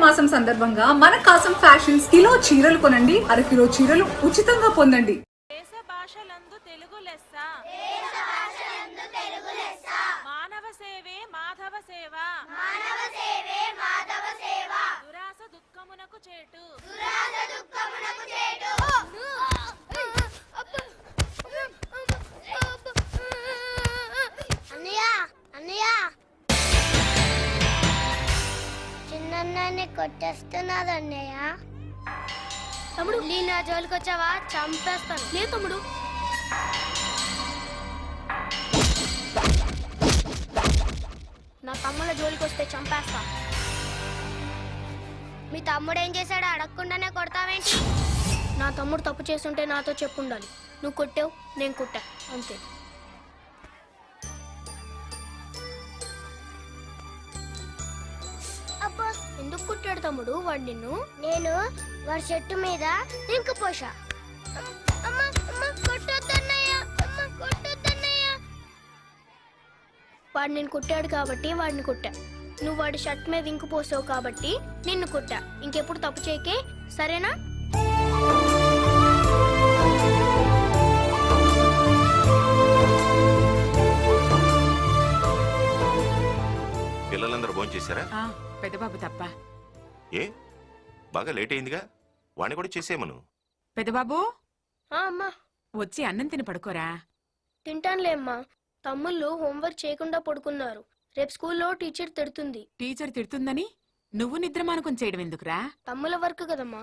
మాసం సందర్భంగా మన కాసం ఫ్యాషన్స్ కిలో చీరలు కొనండి, అరకిలో చీరలు ఉచితంగా పొందండి. దేశ భాషలందు తెలుగు లెస్స, మానవ సేవే మాధవ సేవ, దురాస దుఃఖమునకు చేటు. చిన్నన్నాన్ని కొట్టేస్తున్నారు అన్నయ్య. తమ్ముడు నీ నా జోలికి వచ్చావా చంపేస్తాను. లే తమ్ముడు. నా తమ్ముళ్ళ జోలికి వస్తే చంపేస్తా. మీ తమ్ముడు ఏం చేశాడో అడగకుండానే కొడతావేంటి? నా తమ్ముడు తప్పు చేస్తుంటే నాతో చెప్పుండాలి. నువ్వు కొట్టావు, నేను కొట్టా, అంతే. అబ్బా, ఎందుకు కుట్టాడు తమ్ముడు వాడు నిన్ను? నేను వాడి చెట్టు మీద ఇంక పోషా. వాడు నేను కుట్టాడు కాబట్టి వాడిని కుట్టా. నువ్వు వాడి షర్ట్ మీద ఇంకు పోసావు కాబట్టి నిన్ను కుట్టా. ఇంకెప్పుడు తప్పు చేయకే, సరేనా? పిల్లలందరూ భోజనం చేశారా? పెద్దబాబు తప్ప. ఏ బాగా లేట్ అయిందిగా, వాణ్ణి కూడా చేసేమను. పెద్దబాబు అమ్మా, వచ్చి అన్నం తిని పడుకోరా. తింటానులే అమ్మా. తమ్ముళ్ళు హోంవర్క్ చేయకుండా పడుకున్నారు. రేపు స్కూల్లో టీచర్ తిడుతుంది. టీచర్ తిడుతుందని నువ్వు నిద్ర మానుకొని చేయడం ఎందుకురా? తమ్ముల వర్క్ కదమ్మా.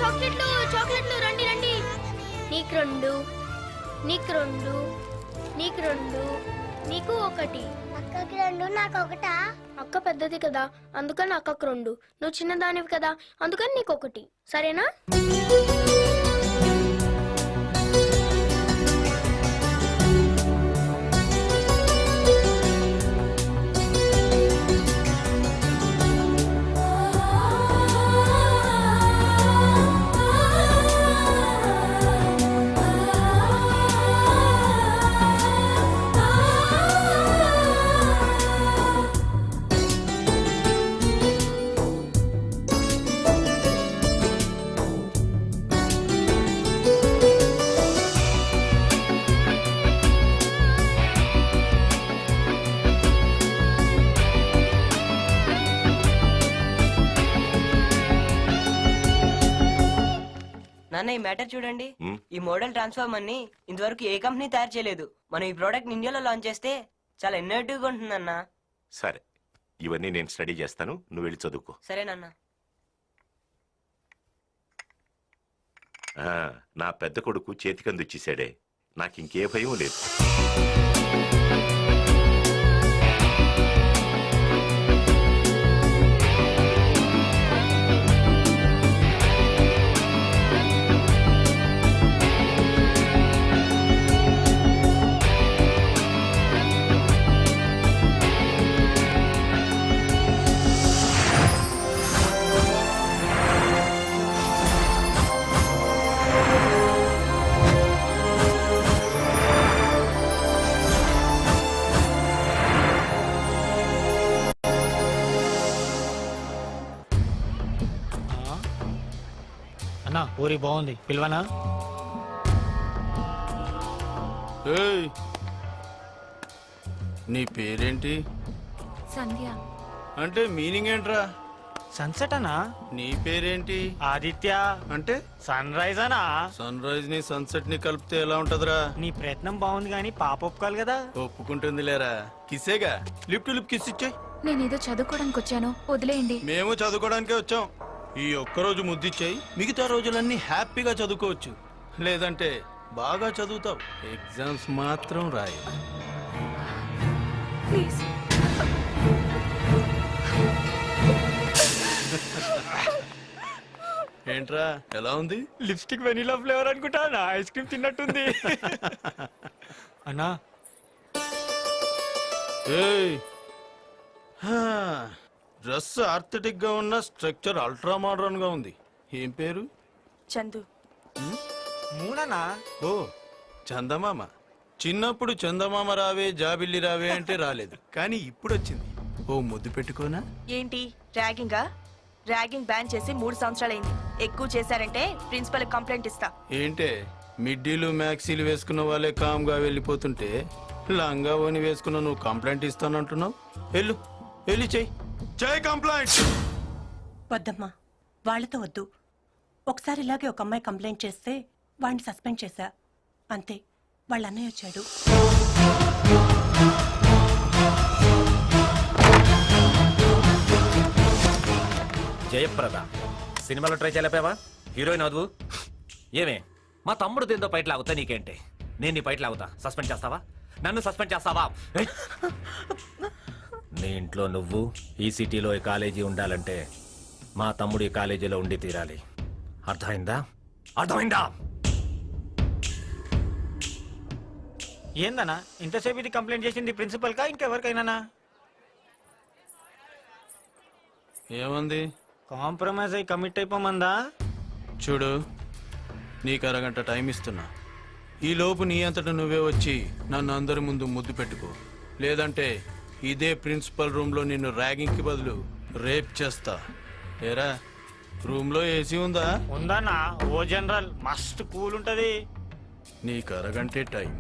చాక్లెట్లు చాక్లెట్లు, రండి రండి. నీకు రెండు, నీకు రెండు, నీకు రెండు, నీకు ఒకటి. అక్కకి రెండు, నాకు ఒకటా? అక్క పెద్దది కదా, అందుకని అక్కకు రెండు. నువ్వు చిన్నదానివి కదా, అందుకని నీకు ఒకటి. సరేనా? నాన్న, ఈ మ్యాటర్ చూడండి. ఈ మోడల్ ట్రాన్స్ఫార్మర్ ని ఇంతవరకు ఏ కంపెనీ తయారు చేయలేదు. మనం ఈ ప్రోడక్ట్ ఇండియాలో లాంచ్ చేస్తే చాలా ఇన్నోవేటివ్ గా ఉంటుందన్నా. సరే, ఇవన్నీ నేను స్టడీ చేస్తాను, నువ్వు వెళ్ళి చదువుకో. సరేనన్నా. నా పెద్ద కొడుకు చేతికందిచ్చేసాడే, నాకు ఇంకే భయం లేదు. అన్నా పూరి బాగుంది, పిలవనా? నీ పేరేంటి? సంధ్య. అంటే మీనింగ్ ఏంట్రా? సన్సెట్ అన్నా. నీ పేరేంటి? ఆదిత్య. అంటే సన్ రైజ్ అనా. సన్ రైజ్ ని సన్సెట్ ని కలిపితే ఎలా ఉంటదిరా? నీ ప్రయత్నం బాగుంది కానీ పాప ఒప్పుకోవాలి కదా. ఒప్పుకుంటుంది లేరా, కిసేగా. లిప్ టు లిప్ కిస్ ఇచ్చాయి. నేనేదో చదువుకోవడానికి వచ్చాను, వదిలేయండి. మేము చదువుకోవడానికే వచ్చాం. ఈ ఒక్కరోజు ముద్దిచ్చాయి, మిగతా రోజులన్నీ హ్యాపీగా చదువుకోవచ్చు. లేదంటే బాగా చదువుతావు, ఎగ్జామ్స్ మాత్రం రాయి. ప్లీజ్. ఏంట్రా, ఎలా ఉంది? లిప్స్టిక్ వెనిలా ఫ్లేవర్ అనుకుంటా, నా ఐస్ క్రీమ్ తిన్నట్టుంది. అన్నా డ్రెస్ ఆర్థెటిక్ గా ఉన్న, స్ట్రక్చర్ అల్ట్రా మోడర్న్ గా ఉంది. ఏం పేరు? చందు. మూననా? ఓ చందమామ. చిన్నప్పుడు చందమామ రావే జాబిల్లి రావే అంటే రాలేదు, కానీ ఇప్పుడు వచ్చింది. ఓ ముద్దు పెట్టుకోనా? ఏంటి ర్యాగింగా? ర్యాగింగ్ బ్యాన్ చేసి 3 సంవత్సరాలైంది. ఎక్కువ చేశారంటే ప్రిన్సిపల్ కంప్లైంట్ ఇస్తా. ఏంటే మిడ్డీలు మ్యాక్సీలు వేసుకున్న వాళ్ళే కామ్గా వెళ్ళిపోతుంటే లంగా ఓని వేసుకున్న నువ్వు కంప్లైంట్ ఇస్తానంటున్నావు? వెళ్ళు, వెళ్ళి చెయ్యి కంప్లైంట్. వద్దమ్మా, వాళ్ళతో వద్దు. ఒకసారి ఇలాగే ఒక అమ్మాయి కంప్లైంట్ చేస్తే వాడిని సస్పెండ్ చేశా, అంతే. వాళ్ళ అన్నయ్య వచ్చాడు. జయప్రద సినిమాలో ట్రై చేయలేపావా? హీరోయిన్ అదువు ఏమే? మా తమ్ముడు దీంతో బయట లాగుతా నీకేంటి? నేను నీ బయట లాగుతా, సస్పెండ్ చేస్తావా? నన్ను సస్పెండ్ చేస్తావా? ఏయ్! నీ ఇంట్లో నువ్వు ఈ సిటీలో ఈ కాలేజీ ఉండాలంటే మా తమ్ముడు ఈ కాలేజీలో ఉండి తీరాలి. అర్థమైందా? అర్థమైందా? ఏందన్నా ఇంతసేపు ఇది కంప్లైంట్ చేసింది ప్రిన్సిపల్ కా ఇంకెవరికైనా? ఏమంది? కాంప్రమైజ్ అయి కమిట్ అయిపోమందా? చూడు, నీకు అరగంట టైం ఇస్తున్నా. ఈ లోపు నీ అంతటా నువ్వే వచ్చి నన్ను అందరి ముందు ముద్దు పెట్టుకో, లేదంటే ఇదే ప్రిన్సిపల్ రూమ్లో నిన్ను ర్యాగింగ్కి బదులు రేప్ చేస్తా. ఏరా, రూమ్లో ఏసీ ఉందా? ఉందన్నా, ఓ జనరల్ మస్త్ కూల్ ఉంటది. నీకు అరగంటే టైం.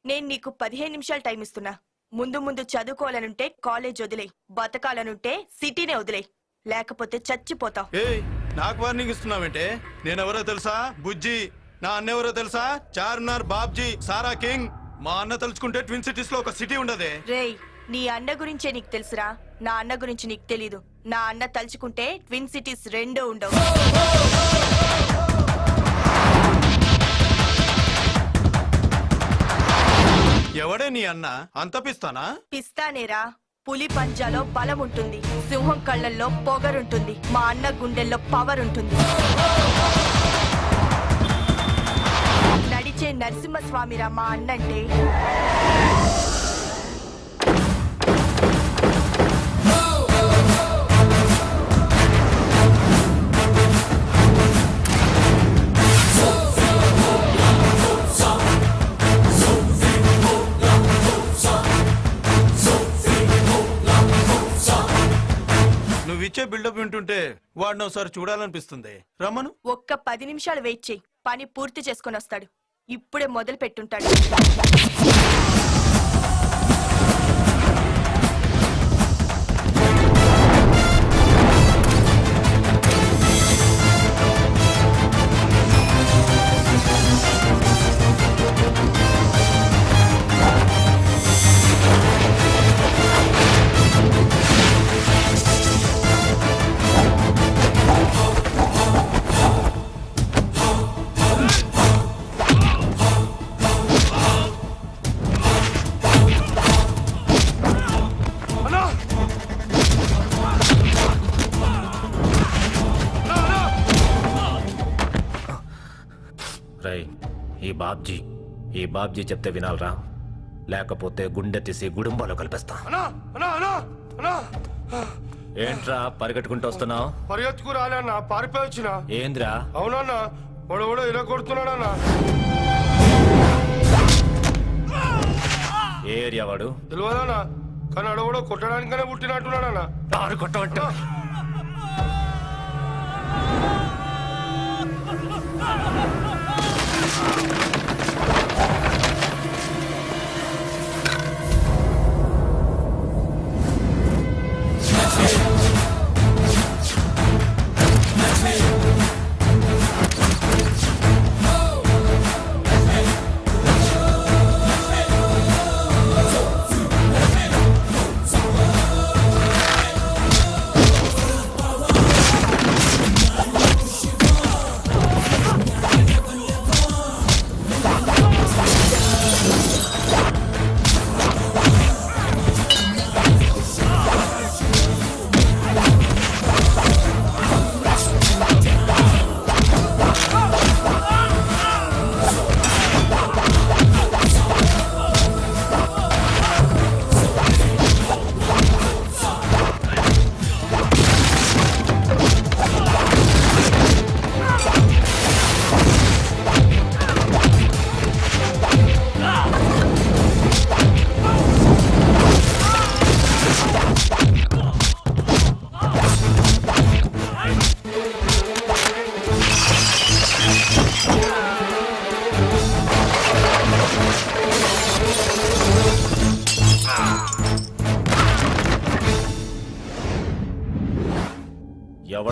నేను నీకు 15 నిమిషాలు టైం ఇస్తున్నా. ముందు ముందు చదువుకోవాలనుంటే కాలేజ్ వదిలే, బతకాలనుంటే సిటీనే వదిలే, లేకపోతే చచ్చిపోతావు. ఏయ్, నాకు వార్నింగ్ ఇస్తున్నావేంటే? నేనెవరో తెలుసా? బుజ్జి. నా అన్నెవరో తెలుసా? చార్మినార్ బాబ్జీ, సారా కింగ్. మా అన్న తలుచుకుంటే ట్విన్ సిటీస్ లో ఒక సిటీ ఉండదే. రేయ్, నీ అన్న గురించే నీకు తెలుసురా, నా అన్న గురించి నీకు తెలీదు. నా అన్న తలుచుకుంటే ట్విన్ సిటీస్ 2 ఉండవు. ఎవడే నీ అన్న? అంత పిస్తానా? పిస్తానేరా, పులి పంజాలో బలం ఉంటుంది, సింహం కళ్ళల్లో పొగరుంటుంది, మా అన్న గుండెల్లో పవర్ ఉంటుంది. నడిచే నరసింహస్వామిరా మా అన్నంటే. నువ్విచ్చే బిల్డప్ వింటుంటే వాడిని ఒకసారి చూడాలనిపిస్తుంది. రమ్మను. ఒక్క 10 నిమిషాలు వెయిట్ చేయి, పని పూర్తి చేసుకొని వస్తాడు. ఇప్పుడే మొదలు పెట్టుంటాడు. ఈ బాబ్జీ చెప్తే వినాలరా, లేకపోతే గుండె తీసి గుడుంబాలో కలిపేస్తా. ఏంట్రా పరిగెట్టుకుంటూ వస్తున్నావు? పరిగెత్తుకు రాలేనా, పారిపోయి వచ్చిన. ఏంద్రా? అవునన్నా, వాడు ఇలా కొడుతున్నాడన్నా. ఏ ఏరియా వాడు? తెలియదన్నా, కానీ అడవడో కొట్టడానికనే పుట్టినట్టున్నాడన్నా. కొట్టమంటే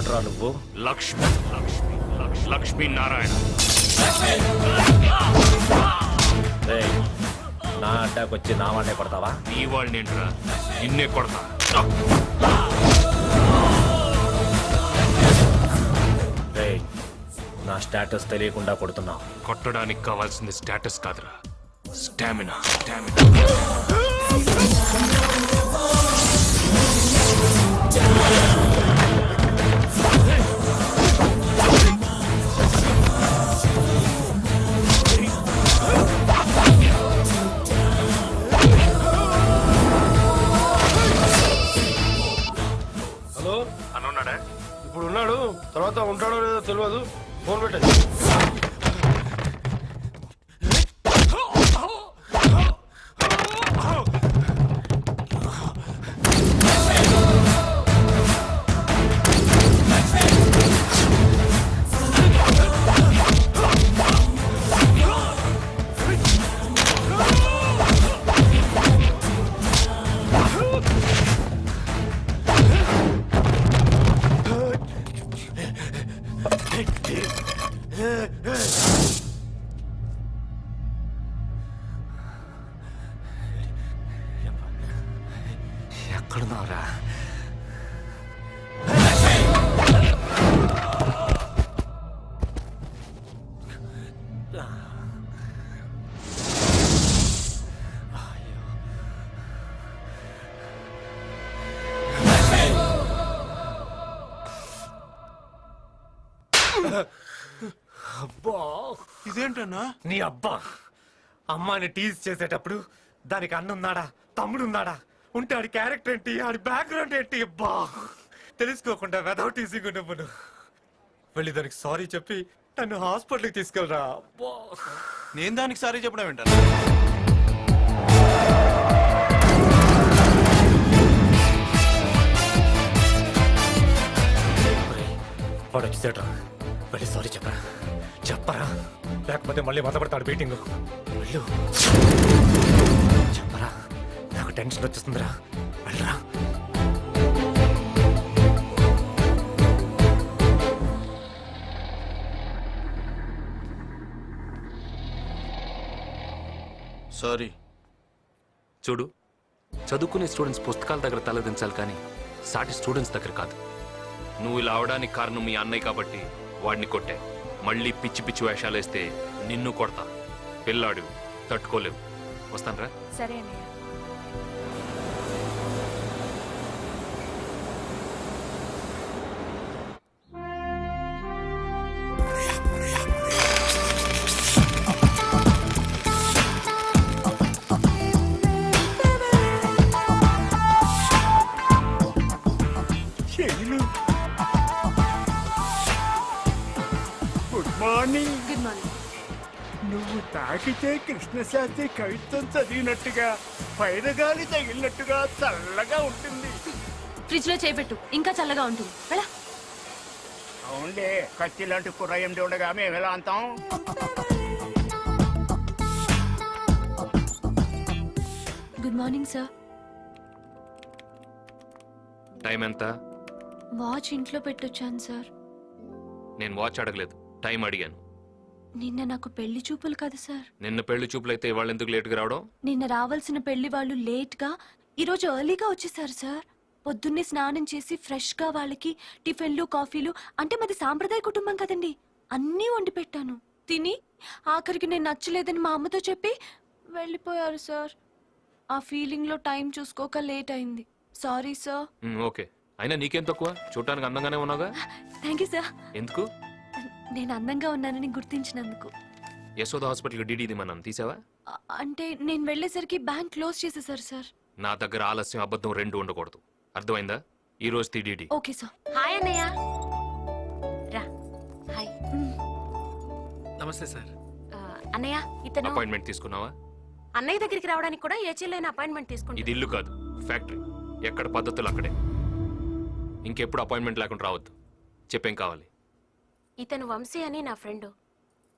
ఎవడ్రా నువ్వు? లక్ష్మి లక్ష్మి లక్ష్మీ నారాయణ. రేయ్, నా అడ్డాకొచ్చి నా వాడే కొడతావా? ఈ వాళ్ళని ఏంట్రా నిన్నే కొడతా. రేయ్, నా స్టేటస్ తెలియకుండా కొడుతున్నావు. కొట్టడానికి కావాల్సింది స్టేటస్ కాదురా, స్టామినా. హలో, అనున్నాడా? ఇప్పుడు ఉన్నాడు, తర్వాత ఉంటాడో లేదో తెలియదు. ఫోన్ పెట్టండి. ఎక్కడున్నావురా? అబ్బా, ఇదేంటన్నా? నీ అబ్బా అమ్మాని టీజ్ చేసేటప్పుడు దానికి అన్నున్నాడా, తమ్ముడున్నాడా, ఉంటే ఆడి క్యారెక్టర్ ఏంటి, ఆడి బ్యాక్గ్రౌండ్ ఏంటి? అబ్బా, తెలుసుకోకుండా వెదౌట్ టీజింగ్ నువ్వు వెళ్ళి దానికి సారీ చెప్పి నన్ను హాస్పిటల్కి తీసుకెళ్ళరా. అబ్బా, నేను దానికి సారీ చెప్పడం ఏంటన్నా? వాడు వచ్చేసాడు, వెళ్ళి సారీ చెప్పరా, చెప్పరా, లేకపోతే మళ్ళీ మొదలుపెడతాడు బీటింగ్. వెళ్ళు, చెప్పరా, నాకు టెన్షన్ వచ్చేస్తుందిరా, వెళ్ళరా. సారీ. చూడు, చదువుకునే స్టూడెంట్స్ పుస్తకాల దగ్గర తలదించాలి కానీ సాటి స్టూడెంట్స్ దగ్గర కాదు. నువ్వు ఇలా అవడానికి కారణం మీ అన్నయ్య కాబట్టి వాడిని కొట్టే. మళ్ళీ పిచ్చి పిచ్చి వేషాలు వేస్తే నిన్ను కొడతా. పిల్లాడు తట్టుకోలేవు. వస్తానరా. సరే అన్నయ్య. Good morning. Good morning. నువ్వు తాకితే కృష్ణశాస్త్రి కవిత్వం చదివినట్టుగా పైరగాలి తగిలినట్టుగా చల్లగా ఉంటుంది. ఫ్రిడ్జ్ లో చేపెట్టు, ఇంకా చల్లగా ఉంటుంది. వెళ్ళా. అవునులే, కత్తి లాంటి కుర్రయ్యం ఉండగా మేము ఎలా అంటాం? Good morning sir. టైం ఎంత? వాచ్ ఇంట్లో పెట్టొచ్చాను సార్. నేను వాచ్ అడగలేదు, టైం అడిగాను. నిన్న నాకు పెళ్లి చూపులు కదా సార్. నిన్న పెళ్లి చూపులైతే వాళ్ళు ఎందుకు లేటుగా రావడం? నిన్న రావాల్సిన పెళ్లి వాళ్ళు లేట్ గా ఈరోజు ఎర్లీగా వచ్చేసారు సార్. పొద్దున్నే స్నానం చేసి ఫ్రెష్ గా వాళ్ళకి టిఫిన్లు కాఫీలు, అంటే మాది సాంప్రదాయ కుటుంబం కదండి, అన్నీ వండి పెట్టాను. తిని ఆఖరికి నేను నచ్చలేదని మా అమ్మతో చెప్పి వెళ్ళిపోయారు సార్. ఆ ఫీలింగ్ లో టైం చూసుకోక లేట్ అయింది. Sorry sir. ఓకే, అయినా నీకేం తక్కువ, చూడటానికి అందంగానే ఉన్నావుగా. Thank you sir. ఎందుకు? నేను అందంగా ఉన్నానని గుర్తించినందుకు. యశోద హాస్పిటల్కి డీడీ ఇదిమన్నాను, తీసావా? అంటే నేను వెళ్ళేసరికి బ్యాంక్ క్లోజ్ చేసేసారు సార్. నా దగ్గర ఆలస్యం అబద్ధం రెండు ఉండకూడదు, అర్థమైందా? ఈ రోజు డీడీ. Okay sir. హాయ్ అన్నయ్య. రా. హాయ్ నమస్తే సార్. అన్నయ్య, ఇతను అపాయింట్మెంట్ తీసుకున్నావా? అన్నయ్య దగ్గరికి రావడానికి కూడా ఏ చెల్లైన అపాయింట్మెంట్ తీసుకుంటా. ఇది ఇల్లు కాదు, ఫ్యాక్టరీ. ఎక్కడ పద్ధతులు అక్కడే. ఇంకెప్పుడు అపాయింట్మెంట్ లేకుండా రావద్దు. చెప్పేం కావాలి? ఇతను వంశీ అని నా ఫ్రెండ్.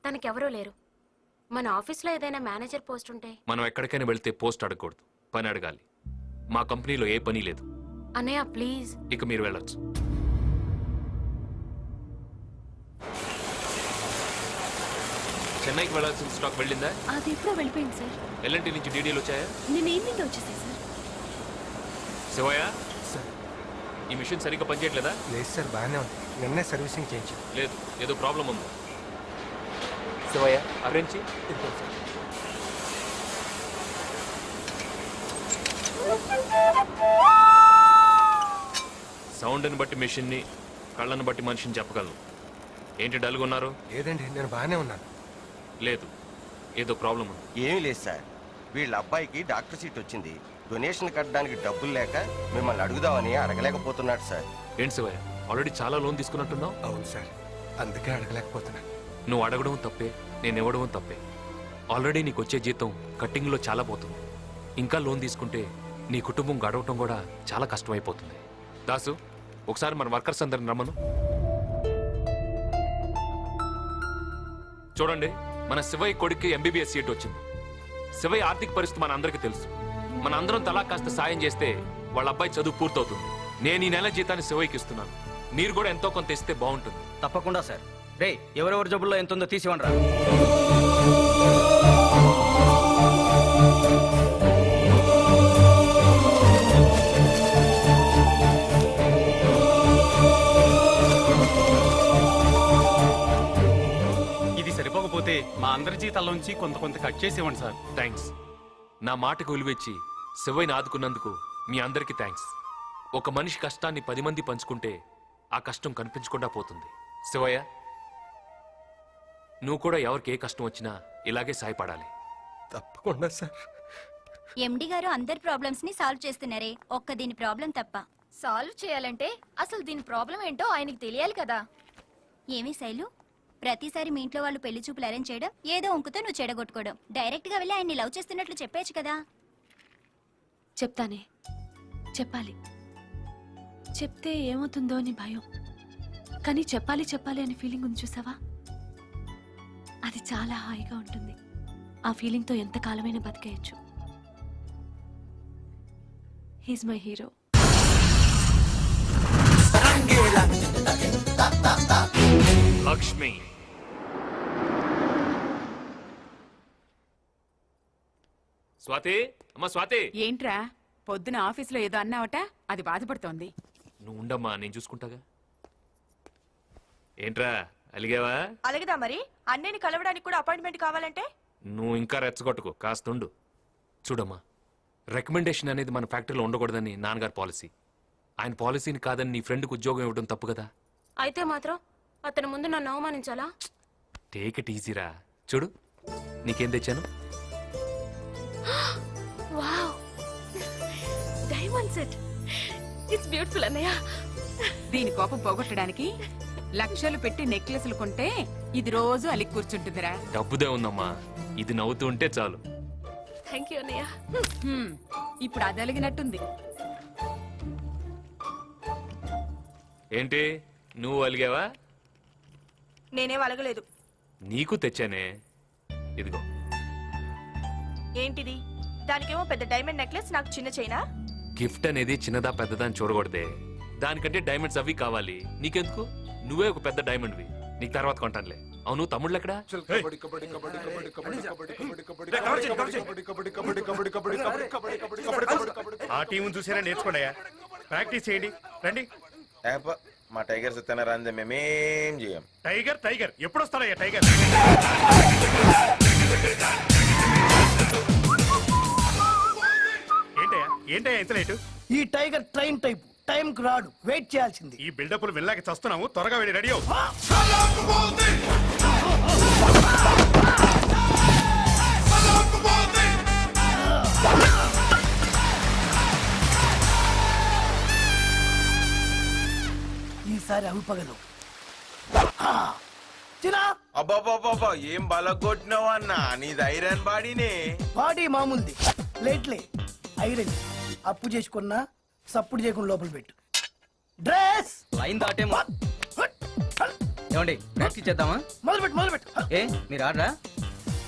తనకెవరూ లేరు. మన ఆఫీస్లో ఏదైనా మేనేజర్ పోస్ట్ ఉంటే. మనం ఎక్కడికైనా వెళ్తే పోస్ట్ అడగకూడదు, పని అడగాలి. మా కంపెనీలో ఏ పని లేదు. అన్నయ్య ప్లీజ్. ఇక మీరు వెళ్ళొచ్చు. చెన్నైకి వెళ్ళాల్సిన స్టాక్ వెళ్ళిందా? అది ఎప్పుడో వెళ్ళిపోయింది సార్. ఎల్ఎన్టీ నుంచి డీడీలు వచ్చాయా? నేను ఈవినింగ్ వచ్చేసాయి సార్. శివయ్య, ఈ మిషన్ సరిగ్గా పనిచేయట్లేదా? లేదు సార్, బాగానే ఉంది. నిన్నే సర్వీసింగ్ చేయించాం. లేదు, ఏదో ప్రాబ్లం ఉంది. శివయ్య, అరేంజ్ సౌండ్ని బట్టి మిషన్ని, కళ్ళను బట్టి మనిషిని చెప్పగలను. ఏంటి డల్గా ఉన్నారు? లేదండి, నేను బాగానే ఉన్నాను. లేదు, ఏదో ప్రాబ్లం ఉంది. ఏమీ లేదు సార్, వీళ్ళ అబ్బాయికి డాక్టర్ సీట్ వచ్చింది. డొనేషన్ కట్టడానికి డబ్బులు లేక మిమ్మల్ని అడుగుదామని అడగలేకపోతున్నాడు సార్. ఏంటి శివయ్య, ఆల్రెడీ చాలా లోన్ తీసుకున్నట్టున్నావు? అవును సార్, అందుకే అడగలేకపోతున్నాను. నువ్వు అడగడం తప్పే, నేను ఇవ్వడం తప్పే. ఆల్రెడీ నీకు వచ్చే జీతం కట్టింగ్లో చాలా పోతుంది. ఇంకా లోన్ తీసుకుంటే నీ కుటుంబం గడవటం కూడా చాలా కష్టమైపోతుంది. దాసు, ఒకసారి మన వర్కర్స్ అందరిని రమ్మను. చూడండి, మన శివయ్య కొడుక్కి ఎంబీబీఎస్ సీట్ వచ్చింది. శివయ్య ఆర్థిక పరిస్థితి మన అందరికీ తెలుసు. మన అందరం తలా కాస్త సాయం చేస్తే వాళ్ళ అబ్బాయి చదువు పూర్తవుతుంది. నేను ఈ నెల జీతాన్ని శివయ్యకి ఇస్తున్నాను. మీరు కూడా ఎంతో కొంత ఇస్తే బాగుంటుంది. తప్పకుండా సార్. రే, ఎవరెవరి జబ్బుల్లో ఎంత ఉందో తీసివ్వండి రా. ఇది సరిపోకపోతే మా అందరి జీతాల్లోంచి కొంత కట్ చేసి ఇవ్వండి సార్. థ్యాంక్స్. నా మాటకు విలువిచ్చి శివయ్యని ఆదుకున్నందుకు మీ అందరికీ థ్యాంక్స్. ఒక మనిషి కష్టాన్ని 10 మంది పంచుకుంటే ఆ కష్టం కనిపించకుండా పోతుంది. శివయ్య, నువ్వు కూడా ఎవరికి ఏ కష్టం వచ్చినా ఇలాగే సాయపడాలి. తప్పకుండా సార్. ఎండి గారు అందరి ప్రాబ్లమ్స్ ని సాల్వ్ చేస్తున్నారే, ఒక్క దీని ప్రాబ్లం తప్ప. సాల్వ్ చేయాలంటే అసలు దీని ప్రాబ్లం ఏంటో ఆయనకి తెలియాలి కదా. ఏమి శైలు, ప్రతిసారి మీ ఇంట్లో వాళ్ళు పెళ్లి చూపులు అరేంజ్ చేయడం, ఏదో ఉంకుతో నువ్వు చెడగొట్టుకోవడం. డైరెక్ట్ గా వెళ్ళి ఆయన్ని లవ్ చేస్తున్నట్లు చెప్పేచ్చు కదా. చెప్తానే, చెప్పాలి. చెప్తే ఏమవుతుందో అని భయం, కానీ చెప్పాలి అని ఫీలింగ్ ఉంది చూసావా, అది చాలా హాయిగా ఉంటుంది. ఆ ఫీలింగ్తో ఎంత కాలమైనా బతికేయచ్చు. He's my hero. Lakshmi, Swathi, అమ్మా స్వాతి. ఏంట్రా పొద్దున ఆఫీసులో ఏదో అన్నావట, అది బాధపడుతోంది. నువ్వు ఉండమ్మా, నేను చూసుకుంటాగా. ఏంట్రా అలిగావా? అలాగేదా మరి, అన్నయ్యని కలవడానికి కూడా అపాయింట్మెంట్ కావాలంటే? నువ్వు ఇంకా రెచ్చగొట్టుకో, కాస్తుండు. చూడమ్మా, రికమెండేషన్ అనేది మన ఫ్యాక్టరీలో ఉండకూడదని నాన్నగారి పాలసీ. ఆయన పాలసీని కాదని నీ ఫ్రెండ్కి ఉద్యోగం ఇవ్వడం తప్పు కదా. అయితే మాత్రం అతని ముందు నన్ను అవమానించాలా? Take it ఈజీరా. చూడు, నీకేం తెచ్చాను. Wow, diamond set. It's beautiful అన్నయ్య. దీని కోపం పోగొట్టడానికి లక్షలు పెట్టి నెక్లెస్లు కొంటే ఇది రోజు అలిగి కూర్చుంటుందిరా. డబ్బుదే ఉందమ్మా, ఇది నవ్వుతూ ఉంటే చాలు. థ్యాంక్ యూ అన్నయ్య. ఇప్పుడు అది అలిగినట్టుంది. ఏంటి, నువ్వు అలిగావా? నేనేం అలగలేదు. నీకు తెచ్చానే, ఇదిగో. ఏంటిది? దానికేమో పెద్ద డైమండ్ నెక్లెస్, నాకు చిన్న చైనా. గిఫ్ట్ అనేది చిన్నదా పెద్దదా అని చూడకూడదే. దానికంటే డైమండ్స్ అవి కావాలి. నీకెందుకు? నువ్వే ఒక పెద్ద డైమండ్వి. నీకు తర్వాత కొంటానులే. అవును, తమ్ముళ్ళు ఎక్కడా? ఆ టీం చూసేనా నేర్చుకోండి, ప్రాక్టీస్ చేయండి. రండి. మా టైగర్స్ తినరా అందే, మేమేం చేయం. టైగర్ ఎప్పుడు వస్తారయ్యా? టైగర్ ఏంటయ్యా ఇంత లేటు? ఈ టైగర్ ట్రైన్ టైప్, టైం కు రాడు, వెయిట్ చేయాల్సింది. ఈ బిల్డప్లు వెళ్ళాక చస్తున్నాము. త్వరగా వెళ్ళి రెడీ అవు. ఈసారి అవిపగలు. చిరా అబ్బాబాబా, ఏం బలగొట్టినావు అన్నా, నీది ఐరన్ బాడీనే. బాడీ మామూలుది, లేట్లే ఐరన్. అప్పు చేసుకున్నా సప్పుడు చేయకుండా లోపల పెట్టు. డ్రెస్ లైన్ దాటేమో. ఏమండి, ప్రాక్టీస్ చేద్దామా? మొదలుపెట్టు. ఏ మీరు ఆడరా?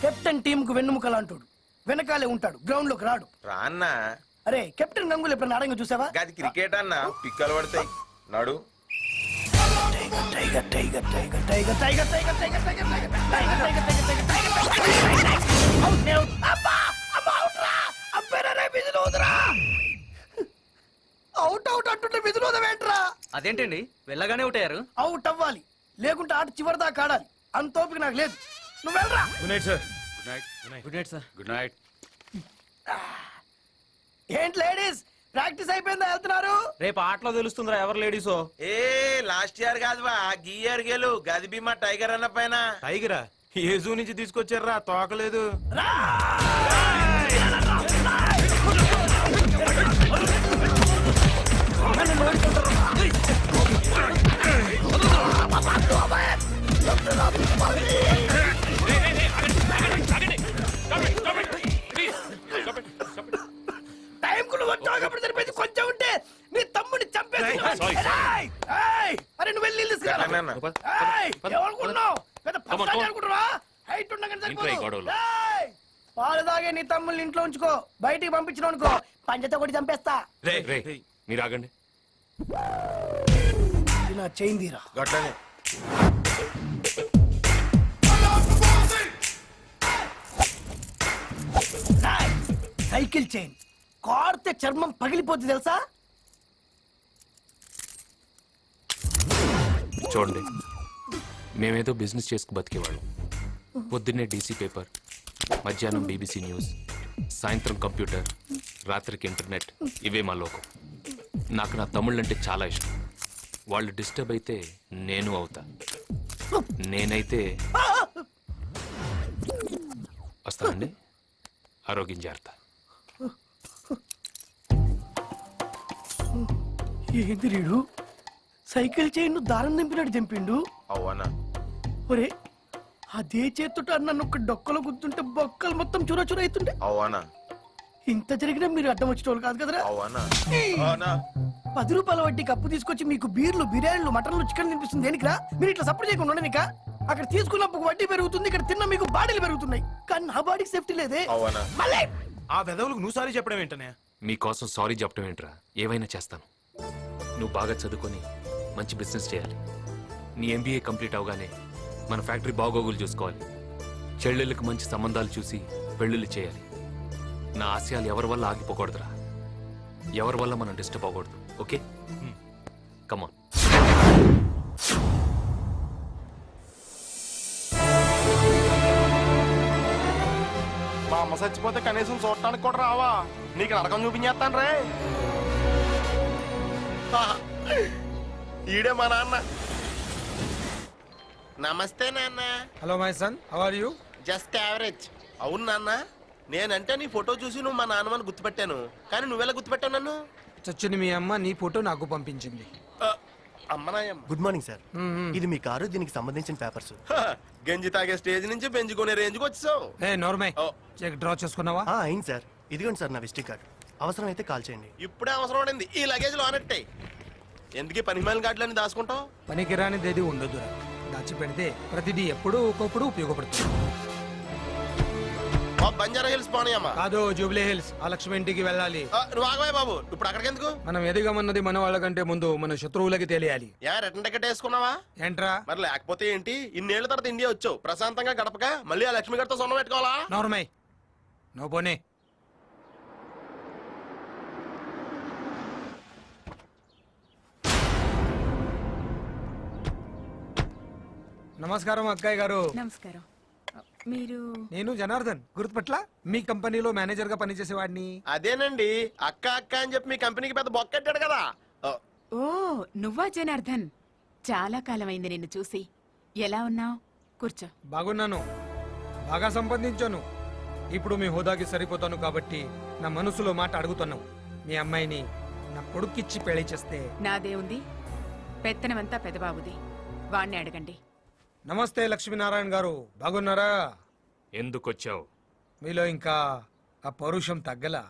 కెప్టెన్ టీమ్ కు వెన్నుముకలు అంటాడు, వెనకాలే ఉంటాడు, గ్రౌండ్ లోకి రాడు. రాన్నా, అరే కెప్టెన్ గంగులు ఎప్పుడైనా ఆడంగా చూసావా? గది క్రికెట్ అన్నా, పిక్కలు పడతాయి. నడు. Tiger tiger tiger tiger tiger tiger tiger tiger tiger tiger tiger tiger tiger out out అంటుంటే విధులోదవేంట్రా? అదేంటండి వెళ్ళగానే ఉంటారు. అవుట్ అవ్వాలి, లేకుంటే ఆట చివరి దాకా ఆడాలి. అంత ఓపిక నాకు లేదు. నువ్వు వెళ్ళరా. Good night sir. Good night sir. Good night. ఏంటి లేడీస్, ప్రాక్టీస్ అయిపోయిందా? వెళ్తున్నారు? రేపు ఆటలో తెలుస్తుందిరా ఎవరు లేడీసో. ఏ లాస్ట్ ఇయర్ కాదు బా, గీ ఇయర్ గెలు గది బీమా టైగర్ అన్న పైన. టైగరా? ఏ జూ నుంచి తీసుకొచ్చారా? తోకలేదు. టైంకు నువ్వు వచ్చావు కాబట్టి సరిపోయింది. కొంచెం ఉంటే నీ తమ్ముడిని చంపేసి. అరే నువ్వు వెళ్ళి తీసుకురా. ఏమనుకుంటున్నావు? పెద్ద పర్సనాలిటీ అనుకుంటున్నావా? హైట్ ఉండగానే సరిపోదు. పాలు తాగే నీ తమ్ముల్ని ఇంట్లో ఉంచుకో, బయటికి పంపించిన అనుకో పంచతో కొట్టి చంపేస్తా. మీరు ఆగండి. ఇది నా చైన్ తీరా. గట్లనే సైకిల్ చైన్ కార్తే చర్మం పగిలిపోద్ది తెలుసా? చూడండి, మేమేదో బిజినెస్ చేసుకు బతికేవాళ్ళం. పొద్దున్నే డీసీ పేపర్, మధ్యాహ్నం బీబీసీ న్యూస్, సాయంత్రం కంప్యూటర్, రాత్రికి ఇంటర్నెట్. ఇవే మా లోకం. నాకు నా తమ్ముళ్ళంటే చాలా ఇష్టం. వాళ్ళు డిస్టర్బ్ అయితే నేను అవుతా. నేనైతే వస్తానండి. ఆరోగ్యం జాగ్రత్త. ఏంది రీడు, సైకిల్ చైన్ దారం దింపినట్టు దింపిండు. అవునా? ఒరే అదే చేతుట నన్ను ఒక డొక్కలో గుద్దుంటే బొక్కలు మొత్తం చుర చుర అవుతుండే. అవునా? ఇంత జరిగినా మీరు అడ్డం వచ్చేటోళ్ళు కాదు కదరా. అవునా? 10 రూపాయల వడ్డీకి అప్పు తీసుకొచ్చి మీకు బీర్లు, బిర్యానీలు, మటన్లు, చికెన్ తినిపిస్తుంది దేనికిరా? మీరు ఇట్లా సపోర్ట్ చేయకుండా ఉండనిక. అక్కడ తీసుకున్నప్పుడు వడ్డీ పెరుగుతుంది, ఇక్కడ తిన్న మీకు బాడీలు పెరుగుతున్నాయి. కానీ నా బాడీకి సేఫ్టీ లేదే. అవునా? మళ్ళీ ఆ వెదవులకు నువ్వు సారీ చెప్పడం ఏంటనే? మీకోసం సారీ చెప్పడం ఏంట్రా? ఏవైనా చేస్తాను. నువ్వు బాగా చదువుకొని మంచి బిజినెస్ చేయాలి. నీ ఎంబీఏ కంప్లీట్ అవగానే మన ఫ్యాక్టరీ బాగోగులు చూసుకోవాలి. చెల్లెళ్ళకి మంచి సంబంధాలు చూసి పెళ్ళిళ్ళు చేయాలి. నా ఆశయాలు ఎవరి వల్ల ఆగిపోకూడదురా. ఎవరి వల్ల మనం డిస్టర్బ్ అవ్వకూడదు. ఓకే, కమాన్. మా అమ్మ చచ్చిపోతే కనీసం చూడటానికి కూడా రావా? నీకు నరకం చూపించేస్తాను రే. ఈడే మా నాన్న. నమస్తే నాన్న. Hello my son, how are you? Just average. అవును నాన్న, నేనంటే నీ ఫోటో చూసి నువ్వు మా నాన్నమని గుర్తుపెట్టాను. కానీ నువ్వెలా గుర్తుపెట్టావు నన్ను? చచ్చిన మీ అమ్మ నీ ఫోటో నాకు పంపించింది. అమ్మనాయమ్మ. Good morning sir. ఇది మీ కారు, దీనికి సంబంధించిన పేపర్స్. గంజి తాగే స్టేజ్ నుంచి పెంచుకునే రేంజ్కి వచ్చావు. ఏ నోర్మై, చెక్ డ్రా చేసుకున్నావా? అయింది సార్. ఇదిగోండి సార్ నా విజిటింగ్ కార్డ్. అవసరం అయితే కాల్ చేయండి. ఇప్పుడే అవసరం పడింది. ఈ లగేజ్ లో అనట్టే. ఎందుకు పనిమాల కార్డులని దాచుకుంటావు? పనికిరానిదేది ఉండదురా. దాచి పెడితే ప్రతిదీ ఎప్పుడు ఒక్కొప్పుడు ఉపయోగపడుతుంది. బంజారా హిల్స్ పోనీయమ్మా. కాదు, జూబ్లీ హిల్స్. ఆ లక్ష్మి ఇంటికి వెళ్ళాలి. నువ్వు ఆగవే బాబు, ఇప్పుడు అక్కడికి ఎందుకు? మనం ఎదిగమన్నది మన వాళ్ళకంటే ముందు మన శత్రువులకి తెలియాలి. రిటర్న్ టికెట్ వేసుకున్నావా? ఏంట్రా? మరి లేకపోతే ఏంటి? ఇన్నేళ్ల తర్వాత ఇండియా వచ్చావు, ప్రశాంతంగా గడపక మళ్ళీ ఆ లక్ష్మి గారితో సొన్న పెట్టుకోవాలా? నోర్మై, నో పోనీ. నమస్కారం అక్కయ్య గారు. నమస్కారం. మీరు? నేను జనార్దన్, గుర్తుపట్ల? మీ కంపెనీలో మేనేజర్ గా పనిచేసేవాడిని. అదేనండి, అక్క అక్క అని చెప్పి మీ కంపెనీకి పెద్ద బొక్కెట్టాడు కదా. ఓ నువ్వా జనార్దన్? చాలా కాలమైంది నిన్ను చూసి. ఎలా ఉన్నావు? కూర్చో. బాగున్నాను, బాగా సంపాదించాను. ఇప్పుడు మీ హోదాకి సరిపోతాను కాబట్టి నా మనసులో మాట అడుగుతున్నావు. మీ అమ్మాయిని నా కొడుక్కిచ్చి పెళ్లి చేస్తే. నాదే ఉంది, పెత్తనమంతా పెదబాబుది. వాణ్ణి అడగండి. నమస్తే లక్ష్మీనారాయణ గారు, బాగున్నారా? ఎందుకొచ్చావు? మీలో ఇంకా ఆ పౌరుషం తగ్గలా?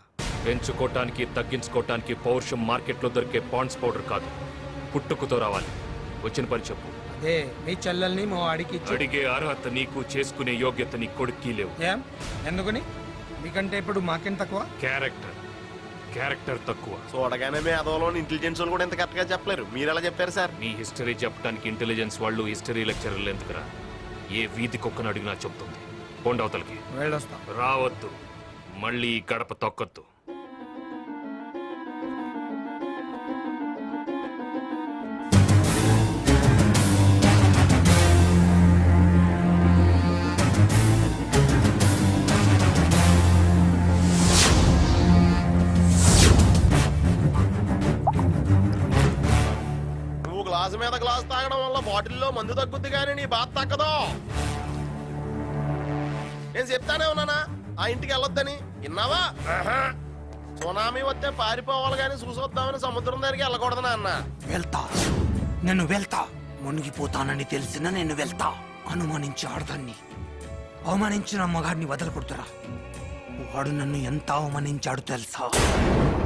పెంచుకోవటానికి తగ్గించుకోవటానికి పౌరుషం మార్కెట్లో దొరికే పాండ్స్ పౌడర్ కాదు, పుట్టుకతో రావాలి. వచ్చిన పని చెప్పు. అదే మీ చెల్లెల్ని మా వాడికి అడిగే అర్హత నీకు, చేసుకునే యోగ్యత నీ కొడుక్కి లేవు. ఏం? ఎందుకని? మీకంటే ఇప్పుడు మాకేం తక్కువ? క్యారెక్టర్ క్యారెక్టర్ తక్కువ. చూడగానే మీ అదోలోని ఇంటెలిజెన్స్ వాళ్ళు కూడా ఇంత కరెక్ట్ గా చెప్పలేరు. మీరు ఎలా చెప్పారు సార్? నీ హిస్టరీ చెప్పడానికి ఇంటెలిజెన్స్ వాళ్ళు హిస్టరీ లెక్చరర్లు ఎందుకురా? ఏ వీధి కుక్కను అడిగినా చెప్తుంది. కొండవతలకి రావద్దు, మళ్ళీ ఈ గడప తొక్కద్దు. నువ్వు గ్లాసు మీద గ్లాస్ తాగడం వల్ల బాటిల్లో మందు తగ్గుద్ది కానీ నీ బాధ తగ్గదు. నేను చెప్తానే ఉన్నానా ఆ ఇంటికి వెళ్ళొద్దని? విన్నావా? సునామీ వస్తే పారిపోవాలి కానీ చూసొద్దామని సముద్రం దగ్గరికి వెళ్ళకూడదనా అన్న? వెళ్తా, నేను వెళ్తా. మునిగిపోతానని తెలిసిన నేను వెళ్తా. అనుమానించి ఆడదాన్ని అవమానించిన మగాడిని వదలకూడదురా. వాడు నన్ను ఎంత అవమానించాడు తెలుసా?